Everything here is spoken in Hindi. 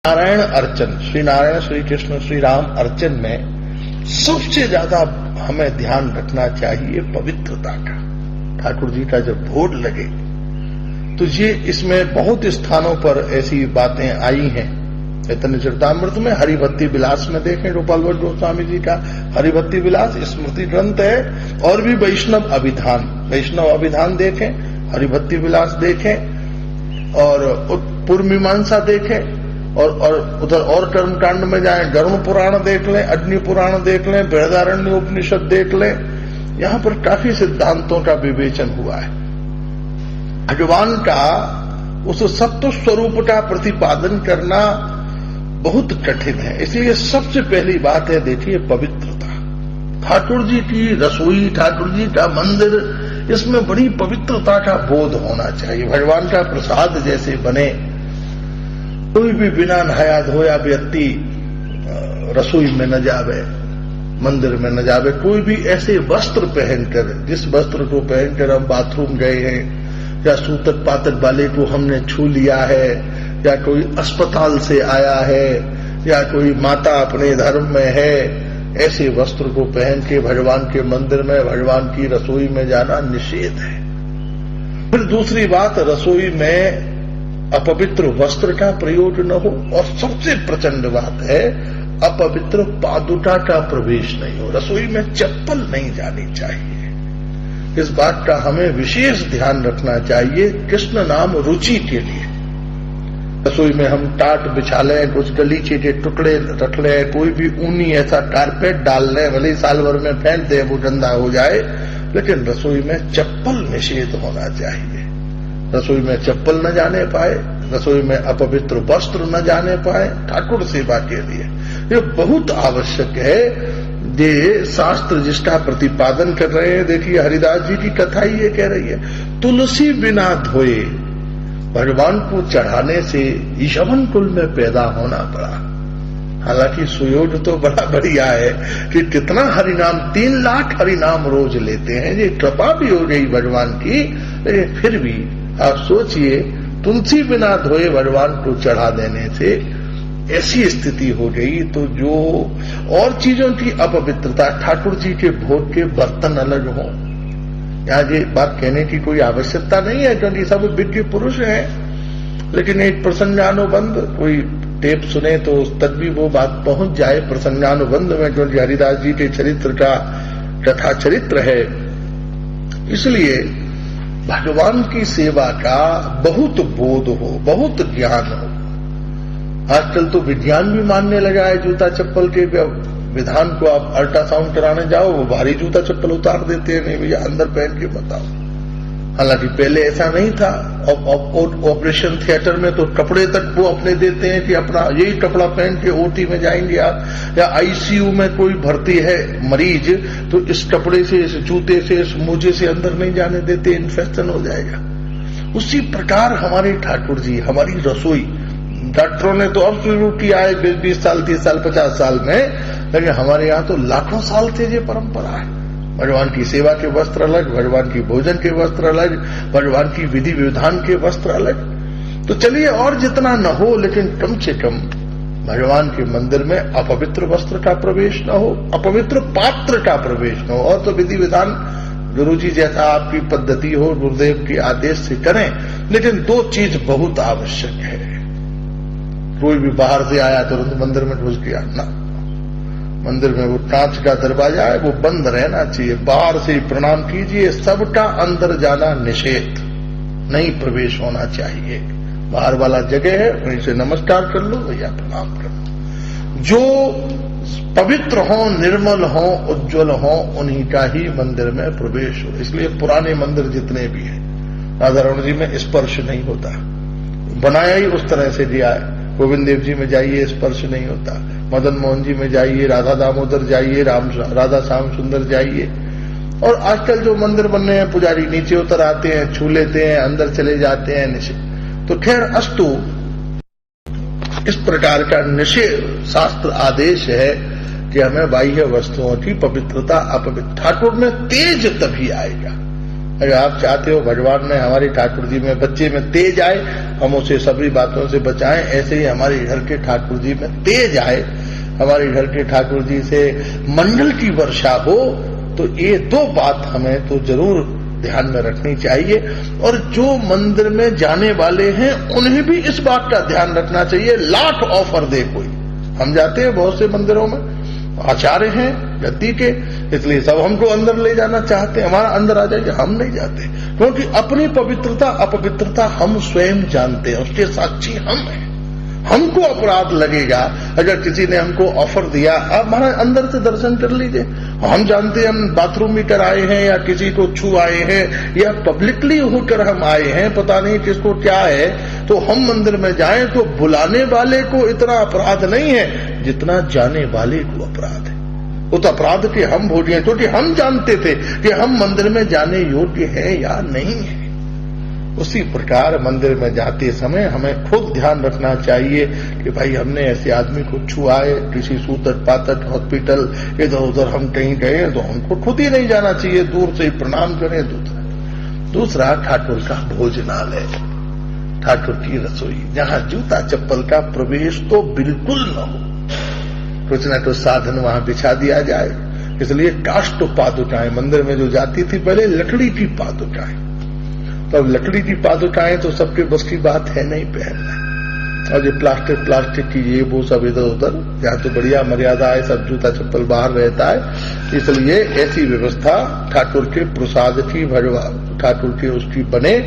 नारायण अर्चन, श्री नारायण, श्री कृष्ण, श्री राम अर्चन में सबसे ज्यादा हमें ध्यान रखना चाहिए पवित्रता का। ठाकुर जी का जब भोग लगे तो ये इसमें बहुत स्थानों पर ऐसी बातें आई हैं। चैतन्य चरितामृत में हरिभक्ति विलास में देखें, गोपाल भट्ट गोस्वामी जी का हरिभक्ति विलास स्मृति ग्रंथ है। और भी वैष्णव अभिधान देखें, हरिभक्ति विलास देखें और पूर्व मीमांसा देखें। और उधर और कर्मकांड में जाएं, गरुण पुराण देख लें, अग्नि पुराण देख लें, बृहदारण्य उपनिषद देख लें। यहां पर काफी सिद्धांतों का विवेचन हुआ है। भगवान का उस सत्व स्वरूप का प्रतिपादन करना बहुत कठिन है। इसलिए सबसे पहली बात है, देखिए, पवित्रता। ठाकुर जी की रसोई, ठाकुर जी का मंदिर, इसमें बड़ी पवित्रता का बोध होना चाहिए। भगवान का प्रसाद जैसे बने, कोई भी बिना नहाया धोया व्यक्ति रसोई में न जावे, मंदिर में न जावे। कोई भी ऐसे वस्त्र पहनकर, जिस वस्त्र को पहनकर हम बाथरूम गए हैं, या सूतक पातक वाले को हमने छू लिया है, या कोई अस्पताल से आया है, या कोई माता अपने धर्म में है, ऐसे वस्त्र को पहन के भगवान के मंदिर में, भगवान की रसोई में जाना निषेध है। फिर दूसरी बात, रसोई में अपवित्र वस्त्र का प्रयोग न हो। और सबसे प्रचंड बात है, अपवित्र पादुका का प्रवेश नहीं हो। रसोई में चप्पल नहीं जानी चाहिए। इस बात का हमें विशेष ध्यान रखना चाहिए। कृष्ण नाम रुचि के लिए रसोई में हम टाट बिछा लें, कुछ गलीचे के टुकड़े रख लें, कोई भी ऊनी ऐसा कारपेट डाल लें, भले ही साल भर में फेंक दे, वो गंदा हो जाए, लेकिन रसोई में चप्पल निषेध होना चाहिए। रसोई में चप्पल न जाने पाए, रसोई में अपवित्र वस्त्र न जाने पाए, ठाकुर सेवा के लिए ये बहुत आवश्यक है। ये शास्त्र जिसका प्रतिपादन कर रहे हैं, देखिए हरिदास जी की कथा ही ये कह रही है, तुलसी बिना धोए भगवान को चढ़ाने से यवन कुल में पैदा होना पड़ा। हालांकि सुयोग तो बड़ा बढ़िया है कि कितना हरिनाम, 3 लाख हरिनाम रोज लेते हैं, ये कृपा भी हो गई भगवान की। लेकिन फिर भी आप सोचिए, तुलसी बिना धोए भगवान को चढ़ा देने से ऐसी स्थिति हो गई। तो जो और चीजों की अपवित्रता, ठाकुर जी के भोग के बर्तन अलग हों, यहाँ ये बात कहने की कोई आवश्यकता नहीं है क्योंकि सब विज्ञ पुरुष हैं। लेकिन एक प्रसंगानुबंध, कोई टेप सुने तो उस तक भी वो बात पहुंच जाए प्रसंगानुबंध में, क्योंकि हरिदास जी के चरित्र का कथा चरित्र है। इसलिए भगवान की सेवा का बहुत बोध हो, बहुत ज्ञान हो। आजकल तो विज्ञान भी मानने लगा है जूता चप्पल के विधान को। आप अल्ट्रासाउंड कराने जाओ, वो भारी जूता चप्पल उतार देते हैं, नहीं भैया अंदर पहन के मत आओ। हालांकि पहले ऐसा नहीं था। ऑपरेशन थिएटर में तो कपड़े तक वो अपने देते हैं कि अपना यही कपड़ा पहन के ओटी में जाएंगे आप, या आईसीयू में कोई भर्ती है मरीज, तो इस कपड़े से, इस जूते से, इस मोजे से अंदर नहीं जाने देते, इन्फेक्शन हो जाएगा। उसी प्रकार हमारे ठाकुर जी, हमारी रसोई, डॉक्टरों ने तो अब शुरू किया है 20 साल, 30 साल, 50 साल में, लेकिन हमारे यहाँ तो लाखों साल से ये परंपरा है। भगवान की सेवा के वस्त्र अलग, भगवान की भोजन के वस्त्र अलग, भगवान की विधि विधान के वस्त्र अलग। तो चलिए, और जितना न हो, लेकिन कम से कम भगवान के मंदिर में अपवित्र वस्त्र का प्रवेश न हो, अपवित्र पात्र का प्रवेश न हो। और तो विधि विधान गुरुजी जैसा आपकी पद्धति हो, गुरुदेव के आदेश से करें। लेकिन 2 चीज बहुत आवश्यक है। कोई भी बाहर से आया तुरंत मंदिर में घुस गया ना, मंदिर में वो कांच का दरवाजा है, वो बंद रहना चाहिए। बाहर से ही प्रणाम कीजिए, सबका अंदर जाना निषेध, नहीं प्रवेश होना चाहिए। बाहर वाला जगह है, वहीं से नमस्कार कर लो, भैया प्रणाम कर लो। जो पवित्र हो, निर्मल हो, उज्जवल हो, उन्हीं का ही मंदिर में प्रवेश हो। इसलिए पुराने मंदिर जितने भी हैं, राधा रमण जी में स्पर्श नहीं होता, बनाया ही उस तरह से दिया है। गोविंद देव जी में जाइए, स्पर्श नहीं होता। मदन मोहन जी में जाइए, राधा दामोदर जाइए, राधा श्याम सुंदर जाइए। और आजकल जो मंदिर बन रहे हैं, पुजारी नीचे उतर आते हैं, छू लेते हैं, अंदर चले जाते हैं, निषेध। तो खैर अस्तु, इस प्रकार का निषेध शास्त्र आदेश है कि हमें बाह्य वस्तुओं की पवित्रता, अपवित्र। ठाकुर में तेज तभी आएगा, अगर आप चाहते हो भगवान ने हमारी ठाकुर जी में बच्चे में तेज आए, हम उसे सभी बातों से बचाएं, ऐसे ही हमारे घर के ठाकुर जी में तेज आए, हमारे घर के ठाकुर जी से मंडल की वर्षा हो, तो ये दो बात हमें तो जरूर ध्यान में रखनी चाहिए। और जो मंदिर में जाने वाले हैं उन्हें भी इस बात का ध्यान रखना चाहिए। लाख ऑफर दे कोई, हम जाते हैं बहुत से मंदिरों में, आचार्य हैं गद्दी के, इसलिए सब हमको अंदर ले जाना चाहते हैं, हमारा अंदर आ जाइए, हम नहीं जाते, क्योंकि अपनी पवित्रता अपवित्रता हम स्वयं जानते हैं, उसके साक्षी हम हैं। हमको अपराध लगेगा अगर किसी ने हमको ऑफर दिया, आप हमारे अंदर से दर्शन कर लीजिए, हम जानते हैं हम बाथरूम में कर आए हैं या किसी को छू आए हैं या पब्लिकली होकर हम आए हैं, पता नहीं किसको क्या है, तो हम मंदिर में जाएं तो बुलाने वाले को इतना अपराध नहीं है जितना जाने वाले को अपराध है। उस अपराध के हम भोगी हैं, क्योंकि हम जानते थे कि हम मंदिर में जाने योग्य हैं या नहीं है। उसी प्रकार मंदिर में जाते समय हमें खुद ध्यान रखना चाहिए कि भाई हमने ऐसे आदमी को छुआ है, किसी सूतक पातक हॉस्पिटल इधर उधर हम कहीं गए तो हमको खुद ही नहीं जाना चाहिए, दूर से ही प्रणाम करें। दूसरा ठाकुर का भोजनालय, ठाकुर की रसोई, जहां जूता चप्पल का प्रवेश तो बिल्कुल न हो, कुछ न कुछ साधन वहां बिछा दिया जाए। इसलिए काष्ठ पादुकाएं मंदिर में जो जाती थी पहले लकड़ी की पादुकाएं, तो अब लकड़ी की पादुकाएं तो सबके बस की बात है नहीं पहनना, और ये प्लास्टिक की ये वो सब इधर उधर, यहाँ तो बढ़िया मर्यादा है, सब जूता चप्पल बाहर रहता है। इसलिए ऐसी व्यवस्था ठाकुर के प्रसाद की भगवान ठाकुर के उसकी बने